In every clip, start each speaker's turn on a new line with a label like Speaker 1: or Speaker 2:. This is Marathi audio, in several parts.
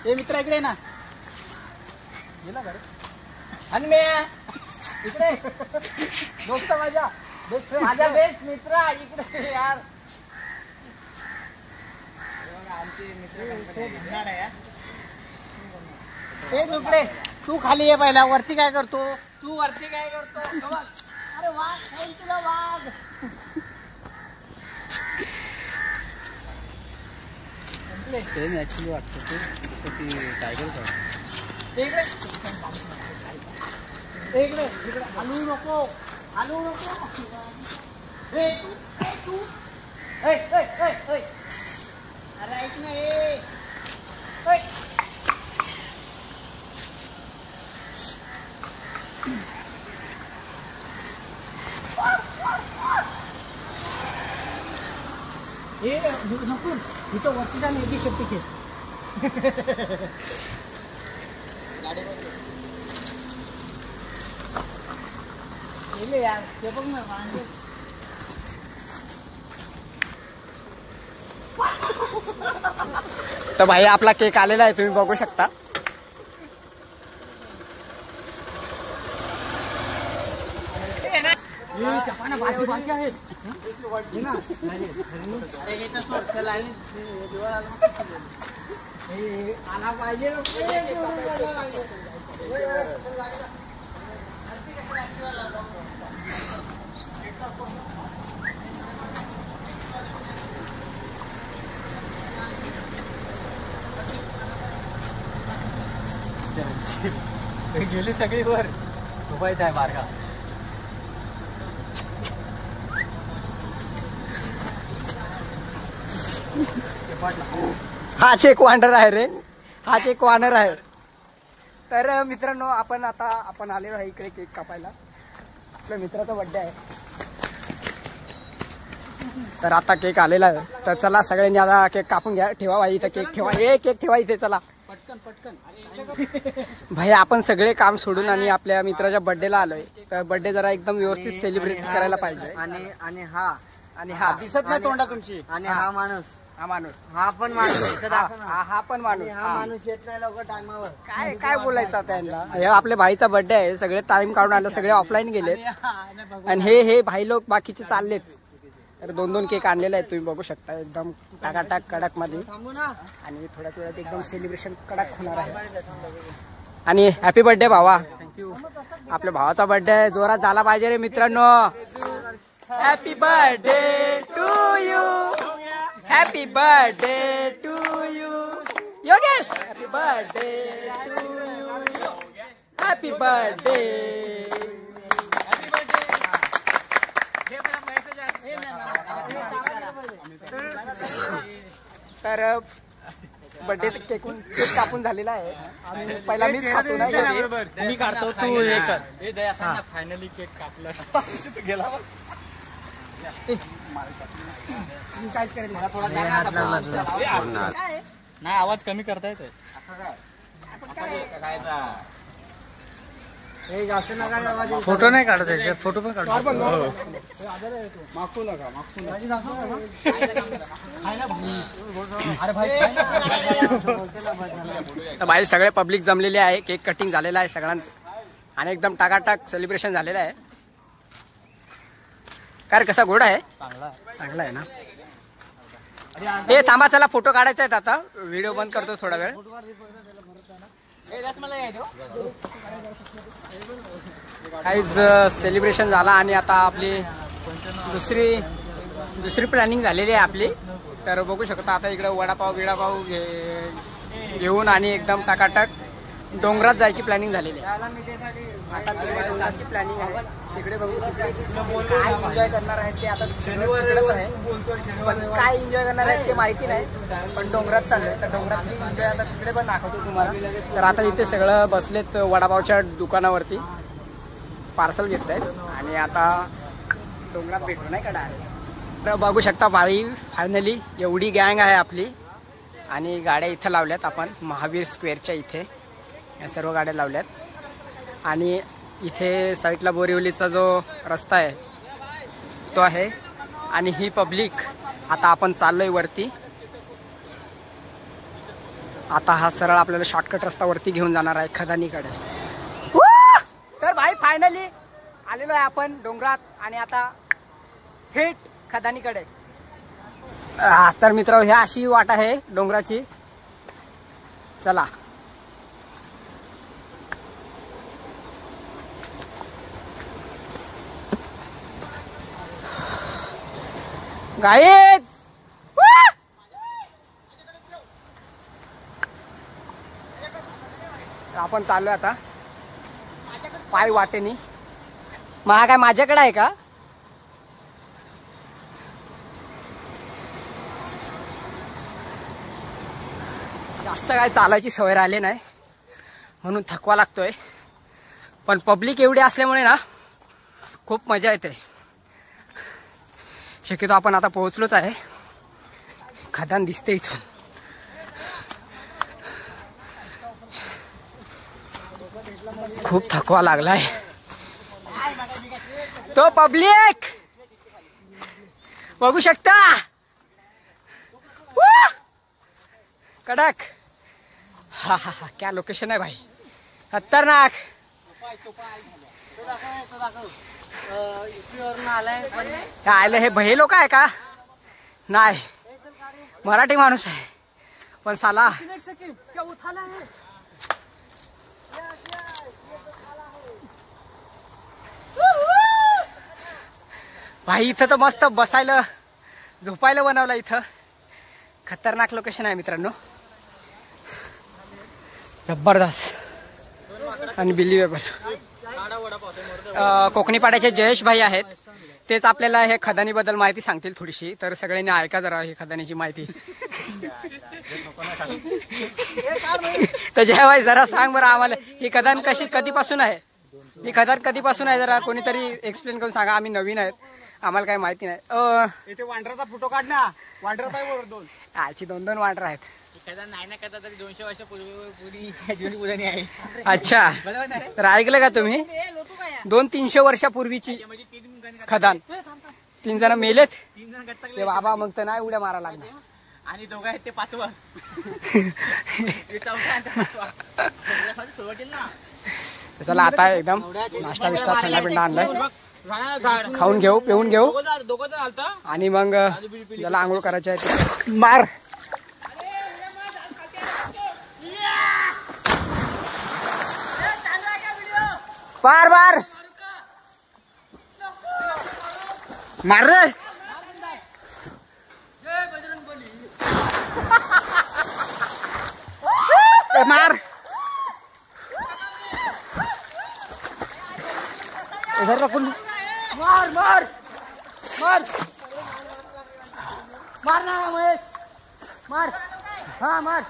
Speaker 1: ते मित्र इकडे ना गेला घर आणि मी इकडे दोस्त माझ्या बेस्ट मित्र इकडे यार आमचे मित्र इकडे तू खाली ये पहिला वरती काय करतो तू वरती काय करतो अरे वाघ तुला वाघ सेम ऍक्च्युली वाटतं ते जसं की टायगर इकडे हलवू नको तू अरे ऐक ना नको इथं वरती जा नाही शेपटी खेळ गाडीवर यार ते बघ ना वांगे तर भाई आपला केक आलेला आहे तुम्ही बघू शकता बाकी आहेत आला पाहिजे गेली सगळी वर उपायत आहे मार्गा हाच एक वांडर आहे रे हाच एक वानर आहे तर मित्रांनो आपण आलेलो आहे इकडे केक कापायला आपल्या मित्राचा बर्थडे आहे तर आता केक आलेला आहे तर चला सगळ्यांनी आता केक कापून घ्या ठेवा इथं केक ठेवा इथे चला पटकन भाई आपण सगळे काम सोडून आणि आपल्या मित्राच्या बर्थडेला आलोय तर बर्थडे जरा एकदम व्यवस्थित सेलिब्रेट करायला पाहिजे आणि हा दिसत नाही तोंडा तुमची आणि हा पण माणूस येत नाही लवकर टायमावर काय बोलायचं आता यांना हे आपल्या भाईचा बर्थडे आहे सगळे टाइम काढून आले सगळे ऑफलाईन गेलेत आणि हे भाई लोक बाकीचे चाललेत तर 2-2 केक आणलेले आहेत तुम्ही बघू शकता एकदम टाकाटाक कडक मध्ये आणि थोड्याच वेळात एकदम सेलिब्रेशन कडक होणार आहे आणि हॅपी बर्थडे भावा थँक्यू आपल्या भावाचा बर्थडे आहे जोरात झाला पाहिजे रे मित्रांनो happy birthday to you happy birthday to you Yogesh happy birthday to you happy birthday तर बर्थडे केक कापून झालेला आहे आणि पहिला मीच खातो नाही मी काढतो तू हे कर फायनली केक कापला गेला काहीच करेल नाही आवाज कमी करता येतोय फोटो नाही काढत याच्यात फोटो पण काढतो भाई सगळे पब्लिक जमलेले आहे केक कटिंग झालेला आहे सगळ्यांचं आणि एकदम टाकाटाक सेलिब्रेशन झालेलं आहे काय कसा घोडा आहे चांगला आहे ना हे थांबा चला फोटो काढायचा आहेत आता व्हिडिओ बंद करतो थोडा वेळ काहीच सेलिब्रेशन झाला आणि आता आपली दुसरी प्लॅनिंग झालेली आहे आपली तर बघू शकता आता इकडे वडापाव घेऊन आणि एकदम टाकाटाक डोंगरात जायची प्लॅनिंग झालेली आहे आता डोंगराची प्लॅनिंग आहे तिकडे बघू काय एन्जॉय करणार आहेत ते आता तिकडेच आहे पण काय एन्जॉय करणार आहेत ते माहिती नाही पण डोंगरात चाललंय तर डोंगरातली एन्जॉय आता तिकडे पण दाखवतो तुम्हाला तर आता इथे सगळं बसलेत वडापावच्या दुकानावरती पार्सल घेत आहेत आणि आता डोंगरात भेटू नाही का डायरेक्ट तर बघू शकता भाई फायनली एवढी गँग आहे आपली आणि गाड्या इथं लावल्यात आपण महावीर स्क्वेअरच्या इथे या सर्व गाड्या लावल्यात आणि इथे साईडला बोरिवलीचा जो रस्ता आहे तो आहे आणि ही पब्लिक आता आपण चाललोय वरती आता हा सरळ आपल्याला शॉर्टकट रस्ता वरती घेऊन जाणार आहे खदानीकडे. तर भाई फायनली आलेलो आहे आपण डोंगरात आणि आता थेट खदानीकडे. तर मित्र ह्या अशी वाट आहे डोंगराची. चला गाईज आपण चाललोय आता पाय वाटेनी. मग काय माझ्याकडे आहे का? जास्त काय चालायची सवय राहिली नाही म्हणून थकवा लागतोय. पण पब्लिक एवढी असल्यामुळे ना खूप मजा येते. शक्यतो आपण आता पोहोचलोच आहे. खदान दिसते इथून. खूप थकवा लागलाय. तो पब्लिक बघू शकता. कडक. हा हा हा क्या लोकेशन आहे भाई. खतरनाक. आले हे भये लोक आहे का? नाही मराठी माणूस आहे पण साला भाई इथं तर मस्त बसायला झोपायला बनवलं. इथं खतरनाक लोकेशन आहे मित्रांनो. जबरदस्त आणि बिलिव्हेबल. कोकणी पाड्याचे जयेश भाई आहेत. तेच आपल्याला हे खदानीबद्दल माहिती सांगतील थोडीशी. तर सगळ्यांनी ऐका जरा ही खदानीची माहिती. तर जय भाई जरा सांग बरं आम्हाला ही खदान कधीपासून आहे. ही खदान कधीपासून आहे जरा कोणीतरी एक्सप्लेन करून सांगा. आम्ही नवीन आहेत आम्हाला काही माहिती नाही.
Speaker 2: इथे वांडराचा फोटो काढ ना. वांडर पाय वर दोन.
Speaker 1: आजची 2-2 वांडर आहेत.
Speaker 2: नाही ना कदा तरी 200 वर्षापूर्वी आहे.
Speaker 1: अच्छा तर ऐकलं का तुम्ही 200-300 वर्षापूर्वीची खदान. 3 जण मेलेत.
Speaker 2: 3 जण
Speaker 1: ते बाबा मग तर नाही उड्या मारा लागणार.
Speaker 2: आणि 2 आहेत ते 5वं.
Speaker 1: चला आता एकदम नाश्ता बिष्टा थंडा बिंडा आणलाय. खाऊन घेऊ पिऊन घेऊ आणि मग ज्याला आंघोळ करायची आहे मार. बार बार मार रे. मार इधर रखून मार मार मार मार ना महेश मार. हा मार.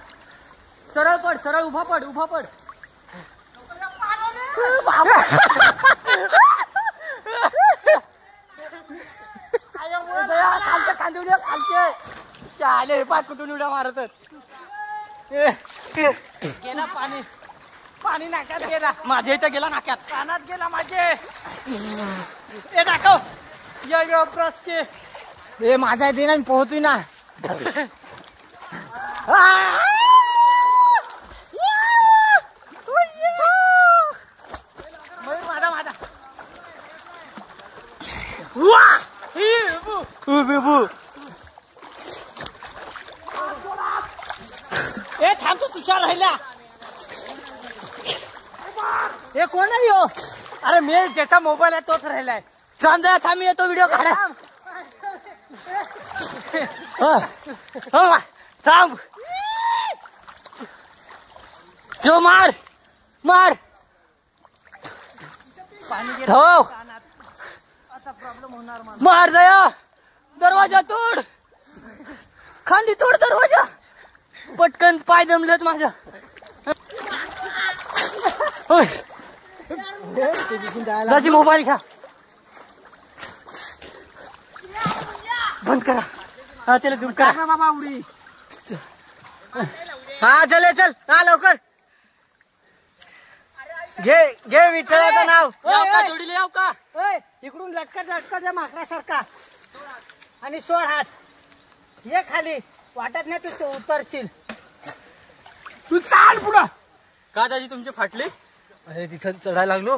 Speaker 1: सरळ पड सरळ उभा पड उभा पड. खालचे खांदे उड्या खालचे चाले हे पाय कुठून उड्या मारतात. गेला पाणी पाणी नाक्यात गेला. माझ्या इथं गेला नाक्यात. कानात गेला माझे. हे दाखव ये प्रस्के हे माझ्या इथे ना पोहतोय ना. माझा माझा हे थांबतो तुषार राहिला. हे कोण आहे हो? अरे मी ज्याचा मोबाईल आहे तोच राहिलाय. थांब थांब येतो व्हिडिओ काढा. थांब जो मार मार हो मार दया. दरवाजा तोड खांदी तोड दरवाजा. पटकन पाय दमलेत माझा. दाजी मोबाईल घ्या. बंद करा. हा त्याला झूम करा बाबा उडी. हा चल चल हा लवकर घे घे विठ्ठलाचं नाव. जोडीले याव का इकडून लटकत लटकत माकडासारखा आणि सोड हात. ये खाली वाटत नाही तू उतरशील. तू चाल पुढं.
Speaker 2: का दाजी तुमचे फाटले?
Speaker 3: अरे तिथं चढायला लागलो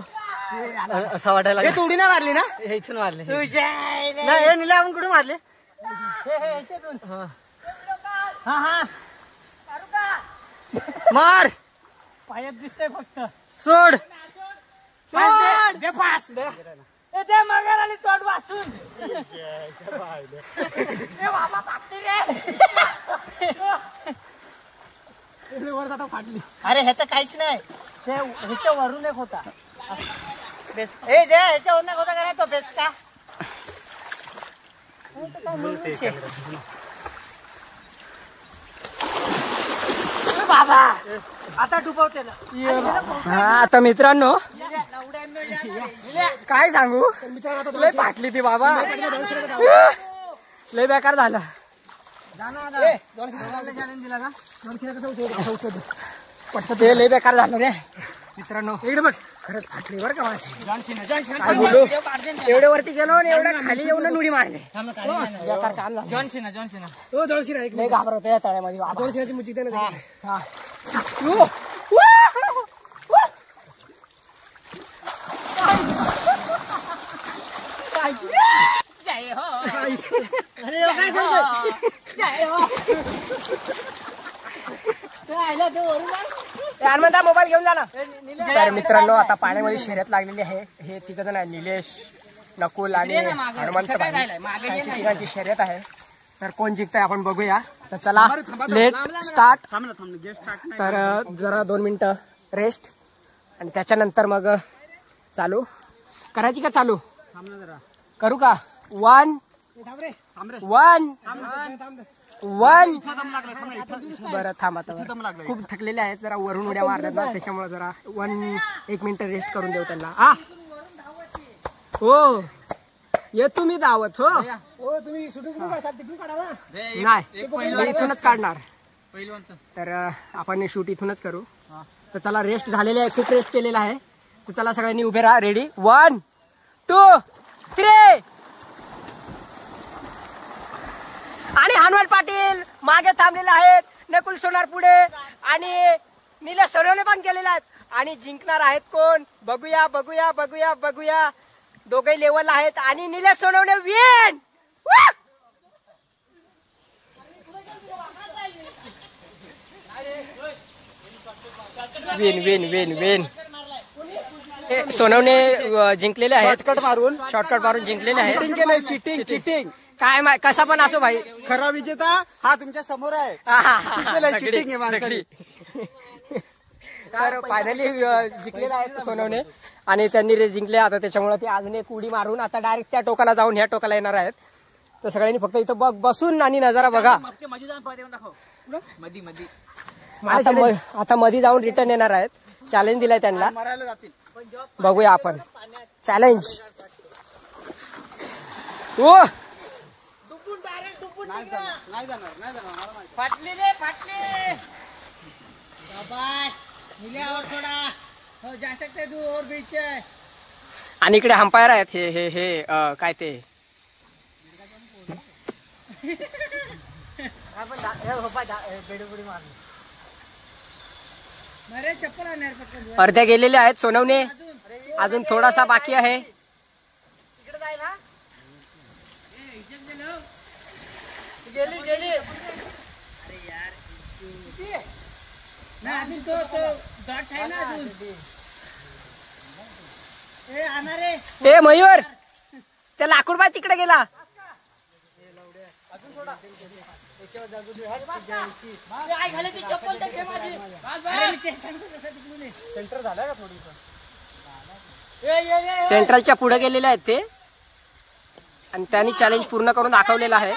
Speaker 3: असं वाटायला
Speaker 1: हे तोडी नाही मारली ना?
Speaker 3: हे इथून मारले
Speaker 1: नाही हे निला आपण कुठे मारले? मार
Speaker 2: पायात दिसतंय फक्त.
Speaker 1: सोड
Speaker 2: दे पास. ते मगर आली तोंड वाचून. बाबा फाटली रे. अरे ह्याचं काहीच नाही. ते ह्याच्या वरून एक होता. हे जे ह्याच्यावरून एक होता का नाही तो बेचका. बाबा आता डुबवते ना.
Speaker 1: आता मित्रांनो काय सांगू, लय फाटली ती बाबा, लय बेकार झालं. ते लय बेकार झालं रे मित्रांनो. इकडे बघ खरंच फाटली बरं का माझी. काय बोलू, एवढे वरती गेलो आणि एवढ्या खाली येऊन उडी मारले. बेकार काम झालं.
Speaker 3: जॉनसीना एक
Speaker 1: लय घाबरत या तळ्यामध्ये बाबा.
Speaker 3: जॉनसीनाची मुजिक दे ना.
Speaker 1: हा.
Speaker 2: जय हो.
Speaker 1: हनुमंता मोबाईल घेऊन जा ना. तर मित्रांनो आता पाण्यामध्ये शर्यत लागलेली आहे. हे तिघजण आहे, निलेश, नकुल आणि हनुमंत तिघांची शर्यत आहे. तर कोण जिंकतंय आपण बघूया. तर चला लेट स्टार्ट. तर जरा 2 मिनिटं रेस्ट आणि त्याच्यानंतर मग चालू करायची का? चालू करू का? 1 बरं थांब. आता खूप थकलेले आहेत, जरा वरून उड्या मारतात ना, त्याच्यामुळे जरा 1 मिनिट रेस्ट करून देऊ त्यांना. हो ये तुम्ही दावत. हो
Speaker 3: तुम्ही शूटिंग काढा ना.
Speaker 1: नाही मी इथूनच काढणार. तर आपण शूट इथूनच करू. तर चला रेस्ट झालेली आहे, खूप रेस्ट केलेला आहे. तर चला सगळ्यांनी उभे राहा. रेडी 1 2 3. आणि हनुमान पाटील मागे थांबलेले आहेत, नकुल सोनार पुढे आणि निलेश सोनवणे पण गेलेले आहेत. आणि जिंकणार आहेत कोण बघूया बघूया बघूया बघूया. दोघे लेवल आहेत आणि Nilesh Sonawane win. Win win win win. Sonawane जिंकलेले आहेत, शॉर्टकट मारून जिंकलेले आहेत.
Speaker 3: चिटिंग
Speaker 1: काय कसा पण असो भाई,
Speaker 3: खरा विजेता हा तुमच्या समोर आहे. चिटिंग आहे माणसाची.
Speaker 1: तर फायनली जिंकलेले आहेत सोनवणे आणि त्यांनी रे जिंकले. आता त्याच्यामुळे ते अजून एक उडी मारून आता डायरेक्ट त्या टोकाला जाऊन ह्या टोकाला येणार आहेत. तर सगळ्यांनी फक्त इथं बसून आणि नजारा बघा. आता मध्ये जाऊन रिटर्न येणार आहेत. चॅलेंज दिलाय त्यांना,
Speaker 3: मरायला जातील.
Speaker 1: बघूया आपण चॅलेंज. ओ
Speaker 3: नाही जाणार.
Speaker 2: फाटली रे फाटली. और थोडा हो जा सकते तू और बीच.
Speaker 1: आणि इकडे अंपायर आहेत. हे काय ते
Speaker 2: चप्पल
Speaker 1: अर्ध्या गेलेले आहेत सोनवणे. अजून थोडासा बाकी आहे.
Speaker 2: गेली अजून तो डॉट आहे ना अजून.
Speaker 1: ए मयूर, त्या लाकूड बाय तिकडे गेला. सेंट्रलच्या पुढे गेलेले आहेत ते आणि त्यांनी चॅलेंज पूर्ण करून दाखवलेला आहे.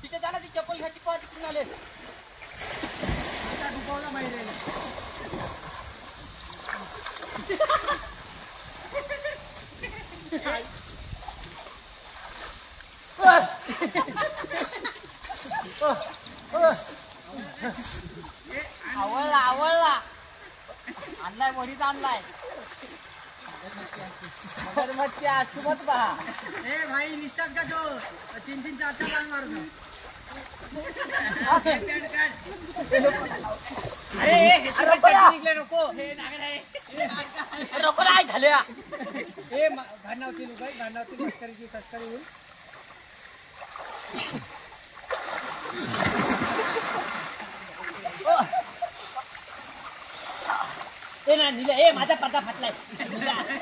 Speaker 2: तिथे जाणार ती चप्पल घ्यायची पाहा तिकडून आले. आवडला आणलाय वरीच आणलाय.
Speaker 1: मगरमच्छ आजू मत पहा. ए भाई निसतात का तो 3-3 4-4 रान मारतो. निघले नको नको नाही झाले. हे घाण नव्हती घाण नव्हती तस्करी होईल. ए ना निला ए माझा पडदा फाटलाय.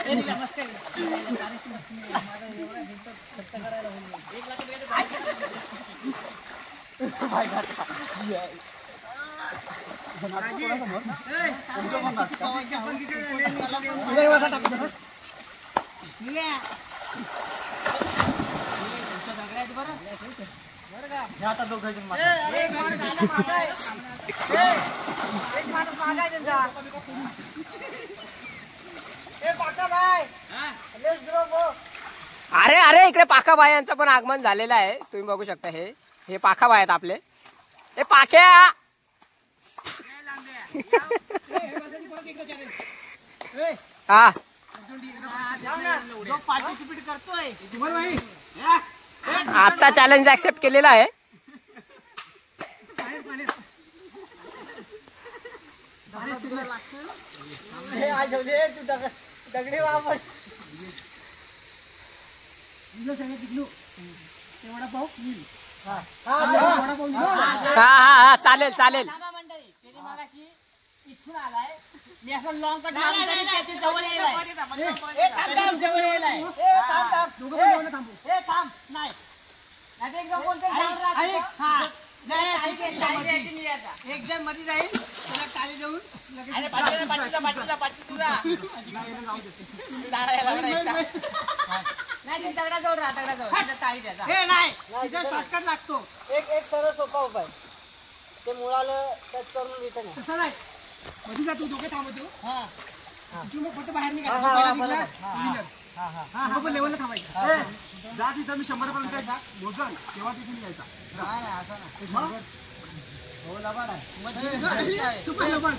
Speaker 1: ए निला मस्त आता दोघं अरे अरे इकडे पाखाबाई यांचं पण आगमन झालेलं आहे. तुम्ही बघू शकता. हे पाखाबाई आहेत आपले. हे पाख्या हा पार्टिसिपेट करतोय. आता चॅलेंज ऍक्सेप्ट केलेला आहे. दगडी वापर हा चालेल चालेल. इथून आलाय मी असं लॉंग कट जवळ एकदम मध्ये जाईल त्याला टाळी देऊन नाही दगडाजवळ राहा. दगडाजवळ टाळी द्या. नाही शॉर्टकट लागतो. एक सरळ सोपा उपाय ते मुळाला टच करून रिटर्न तसं नाही. मध्ये जातो दोघे थांबतो. मग फक्त बाहेर निघायचं. लेवलला थांबायचं. जा तिथं मी 100 पर्यंत मोजल तेव्हा तिथून यायचा. हो लबाड आहे. तू पण लबाड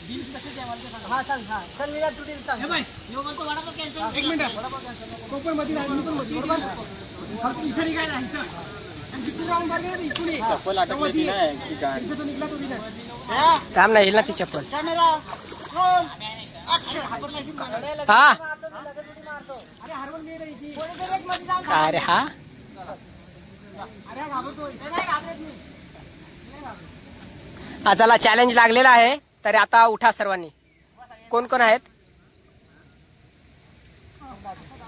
Speaker 1: डील कसे द्यावा. हा चल हा चल निघा तू डील सांग. वडापाव कॅन्सल. 1 मिनिट तो पण मध्ये राहिला. मी पण मध्ये इथे निघायला इथं काम नाही ना ती चप्पल. हा अरे हा चला चॅलेंज लागलेला आहे. तर आता उठा सर्वांनी. कोण कोण आहेत.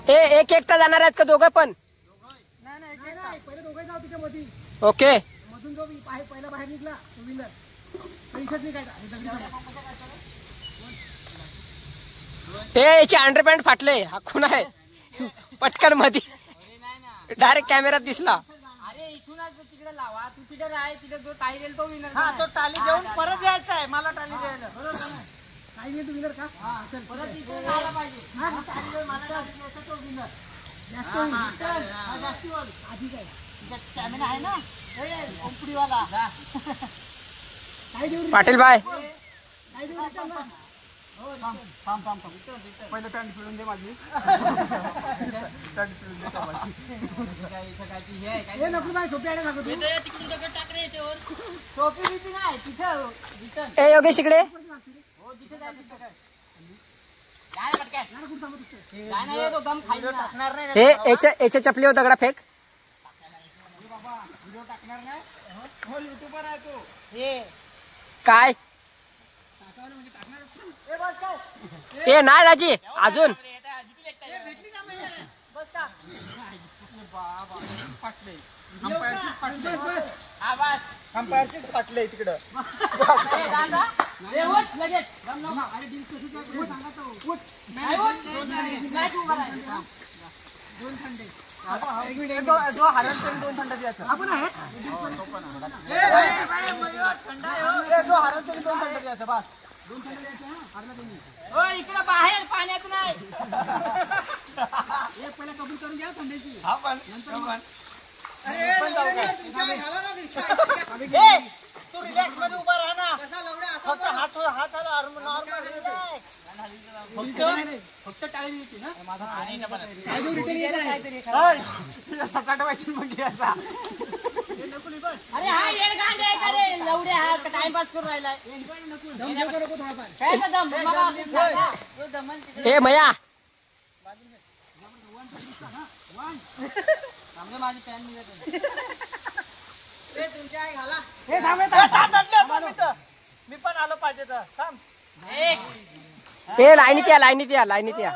Speaker 1: हे एक एकटा जाणार आहेत का दोघं पण. ओके मधून जो पहिला बाहेर निघला तो विनर. इथेच निघायचा. याचे अंडरपॅन्ट फाटले. हा कोण आहे. पटकन मध्ये डायरेक्ट कॅमेरात दिसला. अरे इथूनच तिकडे लावा. तू तिकडे राह. तिकडे जो टाळी देईल तो विनर. हा तो टाळी देऊन परत यायचा आहे. मला टाळी द्यायला बरोबर टाळी देईल तो विनर का. परत इथे आला पाहिजे. टाळी देऊन मला टाळी द्यायचा तो विनर. जास्ती आधी काय स्टॅमिना आहे ना ओंपडीवाला. पाटील बाय पहिलं टर्न फिरून दे माझी. योगेश इकडे. याच्या चपलीवर दगडा फेक. काय ते नाही राजी अजून. अंपायरचीच फाटले तिकडं. दोन थंडे जो हरण 2 थंड द्यायचं आपण आहे. जो हरण 2 थंड द्यायचं बस. 2 थंड द्यायचं. इकडे बाहेर पाण्यात नाही. एक पहिला कबूल करून घ्या थंडीची. हा पण नंतर तू रिलॅक्स मध्ये उभा राहा ना. हात नॉर्मल
Speaker 2: फक्त टाळी होती ना अरे हा येड गांड आहे का रे एवढे हा टाइमपास करून राहिलाय काय का दम मला असं सांगा तो दमन तिकडे
Speaker 1: ए मया
Speaker 2: थांबले माझी पॅन निघत मी पण आलो पाहिजे तर थांब
Speaker 1: ए लाईनीत या लाईनीत या लाईनीत या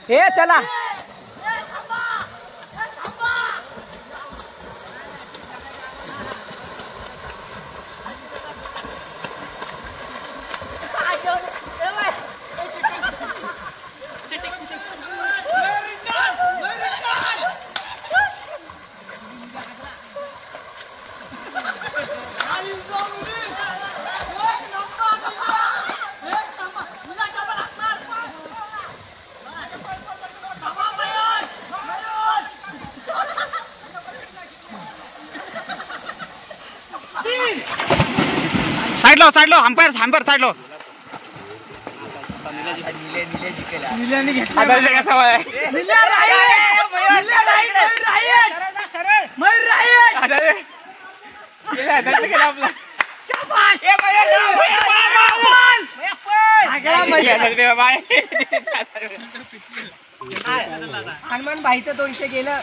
Speaker 1: ए चला
Speaker 3: साइड लो अंपायर साइड लो
Speaker 1: हनुमान भाईचं 200 गेलं